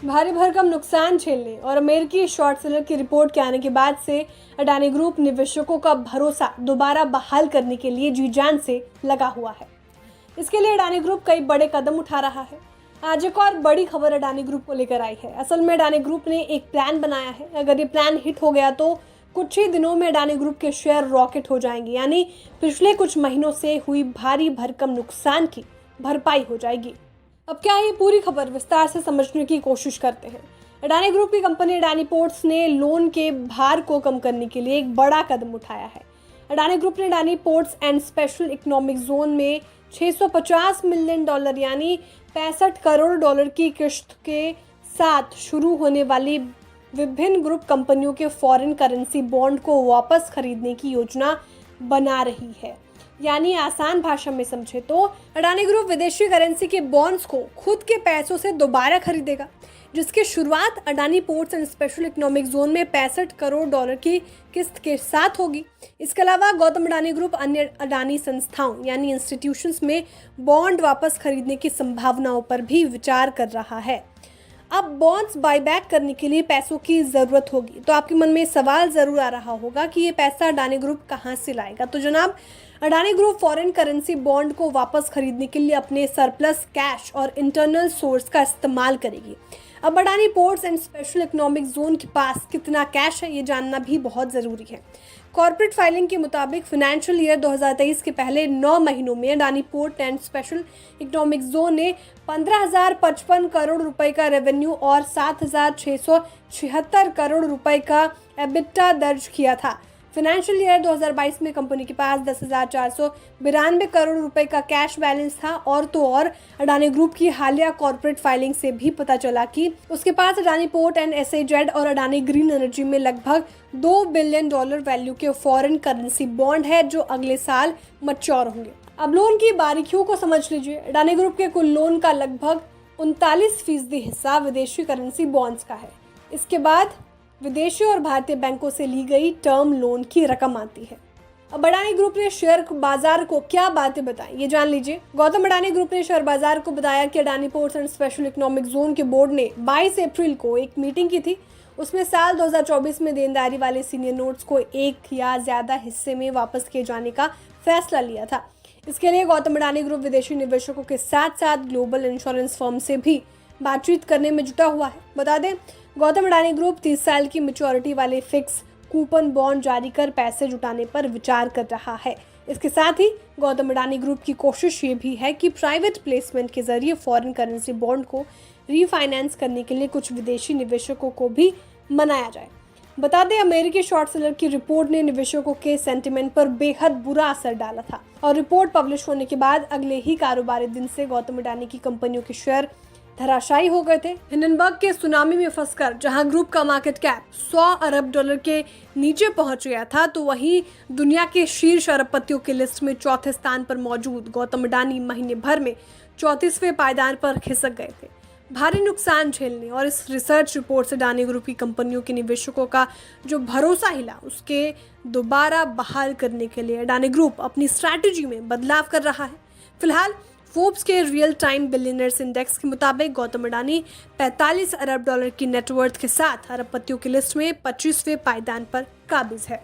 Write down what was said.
भारी भरकम नुकसान झेलने और अमेरिकी शॉर्ट सेलर की रिपोर्ट के आने के बाद से अडानी ग्रुप निवेशकों का भरोसा दोबारा बहाल करने के लिए जी जान से लगा हुआ है। इसके लिए अडानी ग्रुप कई बड़े कदम उठा रहा है। आज एक और बड़ी खबर अडानी ग्रुप को लेकर आई है। असल में अडानी ग्रुप ने एक प्लान बनाया है। अगर ये प्लान हिट हो गया तो कुछ ही दिनों में अडानी ग्रुप के शेयर रॉकेट हो जाएंगे, यानी पिछले कुछ महीनों से हुई भारी भरकम नुकसान की भरपाई हो जाएगी। अब क्या है ये पूरी खबर, विस्तार से समझने की कोशिश करते हैं। अडानी ग्रुप की कंपनी अडानी पोर्ट्स ने लोन के भार को कम करने के लिए एक बड़ा कदम उठाया है। अडानी ग्रुप ने Adani ports and special economic zone में $650 मिलियन यानी 65 करोड़ डॉलर की किश्त के साथ शुरू होने वाली विभिन्न ग्रुप कंपनियों के फॉरेन करेंसी बॉन्ड को वापस खरीदने की योजना बना रही है। यानी आसान भाषा में समझे तो अडानी ग्रुप विदेशी करेंसी के बॉन्ड्स को खुद के पैसों से दोबारा खरीदेगा, जिसकी शुरुआत Adani ports and special economic zone में 65 करोड़ डॉलर की किस्त के साथ होगी। इसके अलावा गौतम अडानी ग्रुप अन्य अडानी संस्थाओं यानी इंस्टीट्यूशंस में बॉन्ड वापस खरीदने की संभावनाओं पर भी विचार कर रहा है। अब बॉन्ड्स बायबैक करने के लिए पैसों की ज़रूरत होगी, तो आपके मन में सवाल ज़रूर आ रहा होगा कि ये पैसा अडानी ग्रुप कहाँ से लाएगा। तो जनाब, Adani group foreign currency bond को वापस खरीदने के लिए अपने सरप्लस कैश और इंटरनल सोर्स का इस्तेमाल करेगी। अब Adani ports and special economic zone के पास कितना कैश है ये जानना भी बहुत ज़रूरी है। कॉर्पोरेट फाइलिंग के मुताबिक फाइनेंशियल ईयर 2023 के पहले 9 महीनों में Adani port and special economic zone ने 15,055 करोड़ रुपए का रेवेन्यू और 7,676 करोड़ रुपए का एबिटा दर्ज किया था। फाइनेंशियल ईयर 2022 में कंपनी के पास 10,492 करोड़ रुपए का कैश बैलेंस था। और तो और अडानी ग्रुप की हालिया कॉर्पोरेट फाइलिंग से भी पता चला कि उसके पास अडानी पोर्ट एंड एसएजेड और अडानी ग्रीन एनर्जी में लगभग $2 बिलियन वैल्यू के फॉरेन करेंसी बॉन्ड है, जो अगले साल मैच्योर होंगे। अब लोन की बारीकियों को समझ लीजिए। अडानी ग्रुप के कुल लोन का लगभग 39% हिस्सा विदेशी करेंसी बॉन्ड्स का है। इसके बाद विदेशी और भारतीय बैंकों से ली गई टर्म लोन की रकम आती है। अब अडानी ग्रुप ने शेयर बाजार को क्या बातें बताई ये जान लीजिए। गौतम अडानी ग्रुप ने शेयर बाजार को बताया कि Adani ports and special economic zone के बोर्ड ने 22 अप्रैल को एक मीटिंग की थी। उसमें साल 2024 में देनदारी वाले सीनियर नोट्स को एक या ज्यादा हिस्से में वापस किए जाने का फैसला लिया था। इसके लिए गौतम अडानी ग्रुप विदेशी निवेशकों के साथ साथ ग्लोबल इंश्योरेंस फर्म से भी बातचीत करने में जुटा हुआ है। बता दें, गौतम अडानी ग्रुप 30 साल की मैच्योरिटी वाले फिक्स कूपन बॉन्ड जारी कर पैसे जुटाने पर विचार कर रहा है। इसके साथ ही गौतम अडानी ग्रुप की कोशिश ये भी है कि प्राइवेट प्लेसमेंट के जरिए फॉरेन करेंसी बॉन्ड को रीफाइनेंस करने के लिए कुछ विदेशी निवेशकों को भी मनाया जाए। बता दें, अमेरिकी शॉर्ट सेलर की रिपोर्ट ने निवेशकों के सेंटिमेंट पर बेहद बुरा असर डाला था और रिपोर्ट पब्लिश होने के बाद अगले ही कारोबारी दिन से गौतम अडानी की कंपनियों के शेयर धराशायी हो गए थे। हिंडनबर्ग के सुनामी में फंसकर जहां ग्रुप का मार्केट कैप $100 अरब के नीचे पहुंच गया था, तो वहीं दुनिया के शीर्ष अरबपतियों की लिस्ट में चौथे स्थान पर मौजूद गौतम अडानी महीने भर में 34वें पायदान पर खिसक गए थे। भारी नुकसान झेलने और इस रिसर्च रिपोर्ट से अडानी ग्रुप की कंपनियों के निवेशकों का जो भरोसा हिला, उसके दोबारा बहाल करने के लिए अडानी ग्रुप अपनी स्ट्रैटेजी में बदलाव कर रहा है। फिलहाल फोर्ब्स के रियल टाइम बिलियनर्स इंडेक्स के मुताबिक गौतम अडानी $45 अरब की नेटवर्थ के साथ अरबपतियों की लिस्ट में 25वें पायदान पर काबिज है।